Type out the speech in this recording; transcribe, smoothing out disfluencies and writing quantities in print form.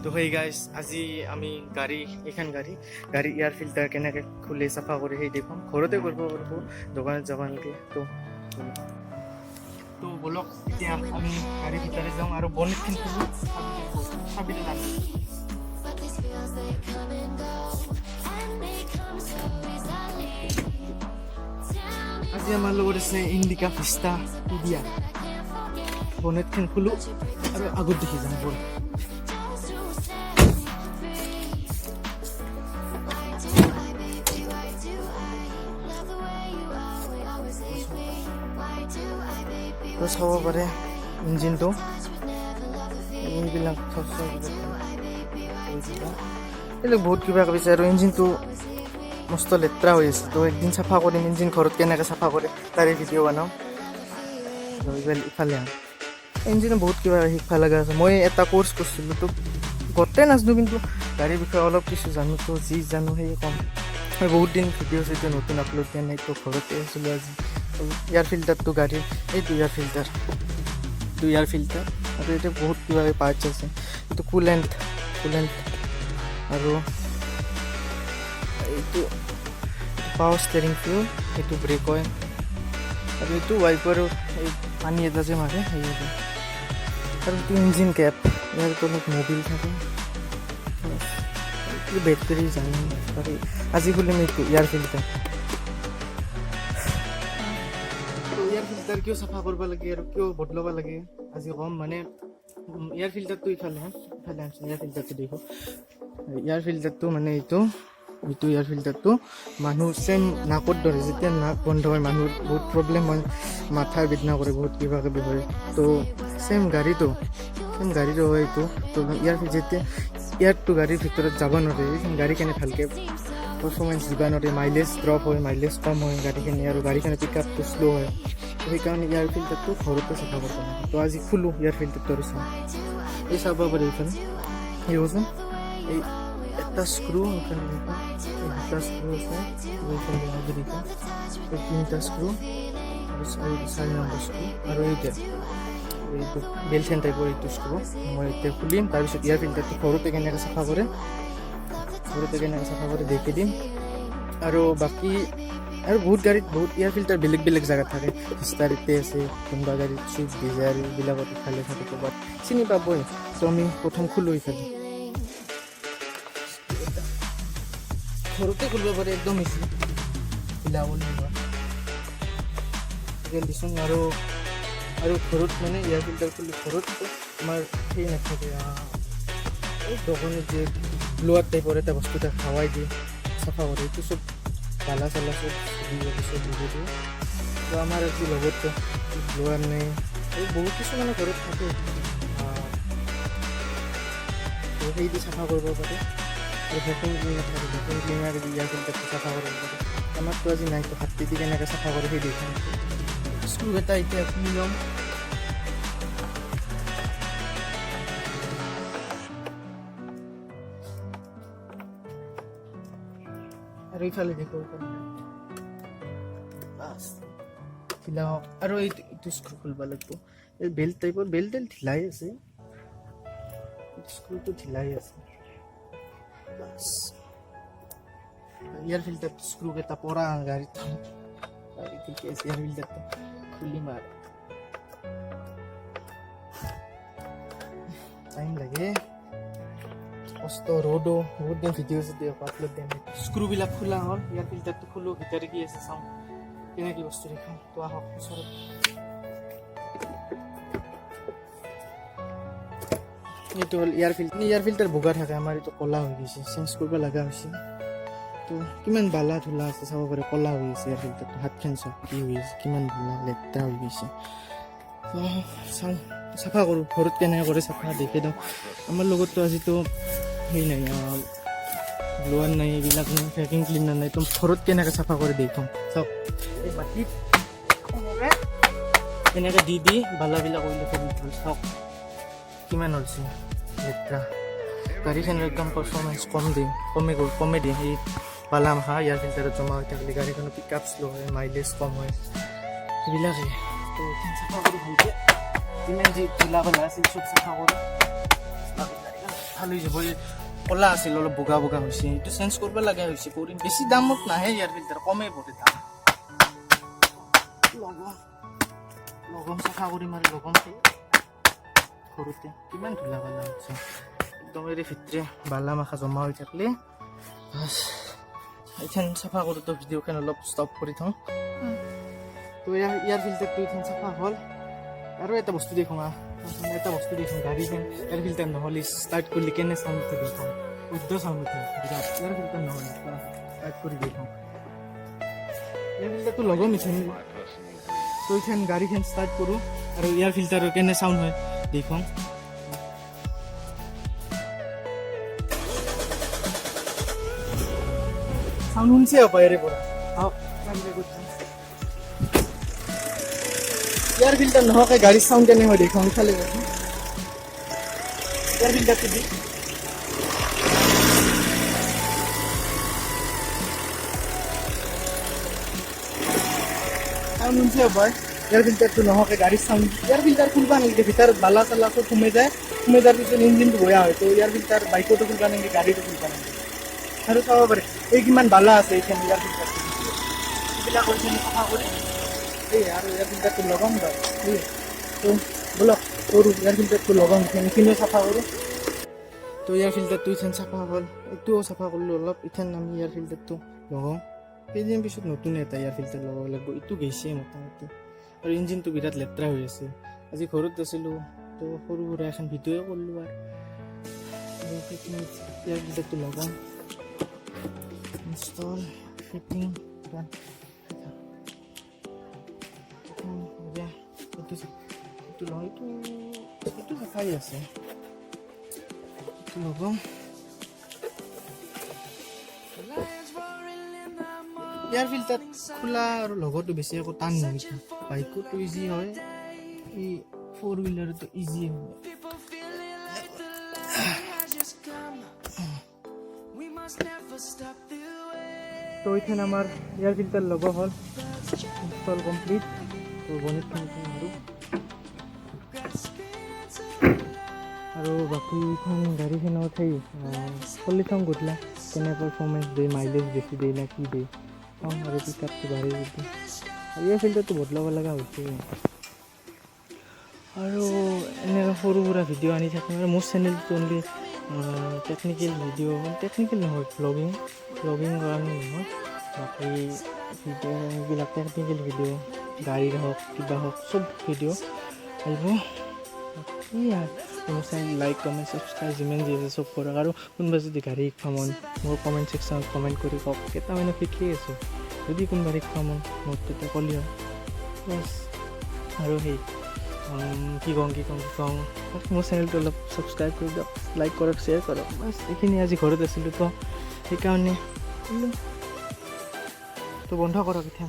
তো hey guys আজি আমি গাড়ী এয়াৰ ফিল্টাৰ কেনেকৈ খুলি চাফা কৰি সেই দেখোন ঘৰতে কৰিব পাৰিব দোকানত যাব নালাগে তো বলক এতিয়া আমি গাড়ীৰ ভিতৰত যাওঁ আৰু বনেটখিনি খুলোঁ চাবিলে নালাগে আজি আমাৰ লগত আছে ইণ্ডিকা ফিষ্টা দিয়া বনেটখিনি খুলোঁ আৰু আগত দেখি যাওঁ বল তো চাব পাৰে ইঞ্জিনটো এইবিলাক এইবিলাক বহুত কিবা কৰিছে আৰু ইঞ্জিনটো মস্ত লেতেৰা হৈ আছে তো একদিন চাফা কৰিম ইঞ্জিন ঘৰত কেনেকৈ চাফা কৰে তাৰে ভিডিঅ' বনাওঁ ইফালে ইঞ্জিনে বহুত কিবা শিকিব লগা আছে মই এটা কোৰ্চ কৰিছিলোঁ তো গোটেই নাজানো কিন্তু গাড়ীৰ বিষয়ে অলপ কিছু জানো তো যি জানো সেই কম মই বহুত দিন ভিডিঅ' চিডিঅ' নতুন আপলোড দিয়া নাই তো ঘৰতে আছিলোঁ আজি এয়াৰ ফিল্টাৰটো গাড়ীৰ এইটো এয়াৰ ফিল্টাৰ আৰু এতিয়া বহুত কিবা পাৰ্টছ আছে এইটো কুলেণ্ট আৰু এইটো পাৱাৰ ষ্টেৰিং ফিউল এইটো ব্ৰেক অইল আৰু এইটো ৱাইপাৰ এই পানী এটা যে মাৰে সেইবোৰ আৰু এইটো ইঞ্জিন কেপ ইয়াৰ তলত মবিল থাকে এইটো বেটাৰী জানো আৰু আজি খুলিম এইটো এয়াৰ ফিল্টাৰ কিয় চাফা কৰিব লাগে আৰু কিয় বদলাব লাগে আজি কম মানে এয়াৰ ফিল্টাৰটো ইফালে আনছো এয়াৰ ফিল্টাৰটো দেখো এয়াৰ ফিল্টাৰটো মানে এইটো এয়াৰ ফিল্টাৰটো মানুহ চেম নাকত ধৰে যেতিয়া নাক বন্ধ হয় মানুহৰ বহুত প্ৰব্লেম হয় মাথাৰ বেদনা কৰে বহুত কিবা কিবি হয় তো চেম গাড়ীটো হয় এইটো তো যেতিয়া এয়াৰটো গাড়ীৰ ভিতৰত যাব নোৱাৰে গাড়ী কেনে ভালকৈ পাৰফৰ্মেঞ্চ দিব নোৱাৰে মাইলেজ ড্ৰপ হয় মাইলেজ কম হয় গাড়ীখিনি আৰু গাড়ীখনে পিক আপটো শ্ল' হয় সেইকাৰণে এয়াৰ ফিল্টাৰটো ঘৰতে চাফা কৰিব লাগে তো আজি খোলোঁ এয়াৰ ফিল্টাৰটো আৰু চাওঁ এই চাব পাৰি এইখন এই হৈছে এই এটা স্ক্ৰু এইখন দুটা স্ক্ৰু আছে এই তিনিটা স্ক্ৰু আৰু 4 নম্বৰ স্ক্ৰু আৰু এইটো বেলচেন টাইপৰ এইটো স্ক্ৰু মই এতিয়া খুলিম তাৰপিছত এয়াৰ ফিল্টাৰটো ঘৰতে কেনেকৈ চাফা কৰে দেখি দিম আৰু বাকী আৰু বহুত গাড়ীত বহুত এয়াৰ ফিল্টাৰ বেলেগ জেগাত থাকে ষ্টাৰিতে আছে কোনোবা গাড়ীত চুইফ্ট ডিজায়াৰ এইবিলাকত ইফালে থাকে ক'ৰবাত চিনি পাবই তো আমি প্ৰথম খোলোঁ ইফালে ঘৰতে খুলিব পাৰে একদম ইজি মিলাব দিছোঁ আৰু ঘৰত মানে এয়াৰ ফিল্টাৰ খুলি ঘৰত আমাৰ সেই নাথাকে এই দোকানত যে ব্লোৱাৰ টাইপৰ এটা বস্তু এটা হাৱাই দিয়ে চাফা কৰে এইটো চব পালা চালা চব দিয়ে তো আমাৰ আজি লগত ব্লোৱাৰ নাই এই বহুত কিছুমানে ঘৰত থাকে তো সেই দি চাফা কৰিব পাৰে আৰু ভেকুম ক্লিনাৰ থাকে ভেকুম ক্লিনাৰ দি এয়াৰ ফিল্টাৰটো চাফা কৰিব পাৰে আমাৰতো আজি নাই তো হাতী দি কেনেকৈ চাফা কৰে সেই দেখাম স্ক্ৰু এটা এতিয়া খুলি ল'ম আৰু ইফালে দেখো হওক আৰু এইটো স্ক্ৰু খুলিব লাগিব এই বেল্ট টাইপৰ বেল্ট ঢিলাই আছে স্ক্ৰুটো ঢিলাই আছে এয়াৰ ফিল্টাৰ স্ক্ৰু কেইটা পৰা গাড়ীত ঠিকে আছে এয়াৰ ফিল্টাৰটো খুলিম আৰু টাইম লাগে কষ্ট ৰ'দো বহুত দিন ভিডিঅ' আপলোড দিয়া নাই স্ক্ৰুবিলাক খোলা হ'ল এয়াৰ ফিল্টাৰটো খোলোঁ ভিতৰে কি আছে চাওঁ কেনেকৈ বস্তু দেখাওঁ তো আহক ওচৰত এইটো হ'ল এয়াৰ ফিল্টাৰ বগা থাকে আমাৰ এইটো ক'লা হৈ গৈছে চেঞ্জ কৰিব লগা হৈছে তো কিমান বালা ধূলা আছে চাব পাৰে ক'লা হৈ গৈছে এয়াৰ ফিল্টাৰটো হাতখন চাওক কি হৈ আছে কিমান বালা লেতেৰা হৈ গৈছে চাওঁ চাফা কৰোঁ ঘৰত কেনেকৈ কৰে চাফা দেখি দিওঁ আমাৰ লগততো আজিতো সেই নাই ব্লোৱাৰ নাই এইবিলাক নাই ভেকুম ক্লিনাৰ নাই তো ঘৰত কেনেকৈ চাফা কৰি দেখুৱাম চাওক এই মাটিত এনেকৈ দি বালাবিলাক কৰিলে চাওক কিমান হৈছে লেতেৰা গাড়ীখনৰ একদম পাৰফৰ্মেঞ্চ কমে দিয়ে সেই বালা মাখা এয়াৰ ফিল্টাৰত জমা হৈ থাকিলে গাড়ীখনৰ পিক আপ শ্ল' হয় মাইলেজ কম হয় সেইবিলাকেই তো চাফা কৰি ভালকৈ যিমান যি ঢিলা বালা আছিল চব চাফা কৰোঁ ভাল হৈ যাব ক'লা আছিল অলপ বগা বগা হৈছে এইটো চেঞ্জ কৰিব লগা হৈছে কৰিম বেছি দামত নাহে ইয়াৰ ফিল্টাৰ কমেই পৰে দাম লগম চাফা কৰিম আৰু লগম ঘৰতে কিমান ধূলা বালা হৈছে একদম এই ভিতৰে বালা মাখা জমা হৈ থাকিলে বাছ এইখান চাফা কৰোঁতে ভিডিঅ'খন অলপ ষ্টপ কৰি থওঁ তো ইয়াৰ ফিল্টাৰটো এইখান চাফা হ'ল আৰু এটা বস্তু দেখোঁ গাড়ীখন ইয়াৰ ফিল্টাৰ নহ'লে ষ্টাৰ্ট কৰিলে কেনে চাউণ্ড উঠে দেখোঁ শুদ্ধ চাউণ্ড উঠে বিৰাট ইয়াৰ ফিল্টাৰ নহ'লে ষ্টাৰ্ট কৰি দেখোঁ ইয়াৰ ফিল্টাৰটো লগম ইথান তো এইখান গাড়ীখন ষ্টাৰ্ট কৰোঁ আৰু ইয়াৰ ফিল্টাৰৰ কেনে চাউণ্ড হয় দেখোঁ সাউন্ড শুনছে বাইরে পড়া ইয়ার ফিল্টার নহকে গাড়ির সাউন্ড কেনে হয় দেখো আমি খালি ইয়ার ফিল্টার তো দি সাউন্ড শুনছে ভাই ইয়ার ফিল্টার তো নহকে গাড়ির সাউন্ড ইয়ার ফিল্টার খুলবা নাকি ভিতর বালা চালা সব কমে যায় পিছনে ইঞ্জিনটো বয়া হয় তো ইয়ার ফিল্টার বাইকতো খুলবা নাকি গাড়িতো খুলবা নাকি আৰু চাব পাৰে এই কিমান বালা আছে এইখান ইয়াৰ ফিল্টাৰ এইবিলাক কৰিছে চাফা কৰি এই আৰু ইয়াৰ ফিল্টাৰটো লগাম বাৰু তো বলক কৰোঁ ইয়াৰ ফিল্টাৰটো লগাম এইখিনিও চাফা কৰোঁ তো ইয়াৰ ফিল্টাৰটো এইখান চাফা হ'ল এইটোও চাফা কৰিলোঁ অলপ এইখান আমি ইয়াৰ ফিল্টাৰটো লগাওঁ কেইদিন পিছত নতুন এটা ইয়াৰ ফিল্টাৰ লগাব লাগিব এইটো গৈছে মোটামুটি আৰু ইঞ্জিনটো বিৰাট লেতেৰা হৈ আছে আজি ঘৰত আছিলোঁ তো সৰু সুৰা এখন ভিডিঅ'য়ে কৰিলোঁ আৰু ইয়াৰ ফিল্টাৰটো লগাওঁ install fitting done ya itu sakai আছে itu logo ইয়াৰ ফিল্টাৰ খোলা আৰু লগতো বেছি একো টান নহয় বাইকতো ইজি হয় এই 4 হুইলাৰটো ইজি হয় তো এইখানে আমাৰ এয়াৰ ফিল্টাৰ লগা হল ইনস্টল কমপ্লিট তো বনেটখন আৰু বাকীখন গাড়ীখনত সেই চলি থওঁ গধূলা কেনে পাৰফৰ্মেঞ্চ দিয়ে মাইলেজ বেছি দিয়ে না কি দিয়ে চাওঁ আৰু পিকআপটো বাঢ়ি যদি আৰু ইয়াৰ ফিল্টাৰটো বদলাব লগা হৈছে আৰু এনে সৰু সুৰা ভিডিঅ' আনি থাকিম আৰু মোৰ চেনেলটো অনলি টেকনিকেল ভিডিঅ' টেকনিকেল নহয় ব্লগিং কাৰণে নহয় বাকী ভিডিঅ'বিলাক টেকনিকেল ভিডিঅ' গাড়ীৰ হওক কিবা হওক চব ভিডিঅ' আহিব বাকী মোৰ চেনেল লাইক কমেণ্ট ছাবস্ক্ৰাইব যিমান যি আছে চব কৰক আৰু কোনোবা যদি গাড়ী শিকা মন মোৰ কমেণ্ট ছেকশ্যনত কমেণ্ট কৰি কওক কেইটামানে শিকি আছোঁ যদি কোনোবা শিকা মন মোক তেতিয়া ক'লেও বাছ আৰু সেই কি কওঁ মোৰ চেনেলটো অলপ ছাবস্ক্ৰাইব কৰি দিয়ক লাইক কৰক শ্বেয়াৰ কৰক বাছ এইখিনি আজি ঘৰত আছিলোঁ তো সেইকাৰণে তো বন্ধ কৰক এতিয়া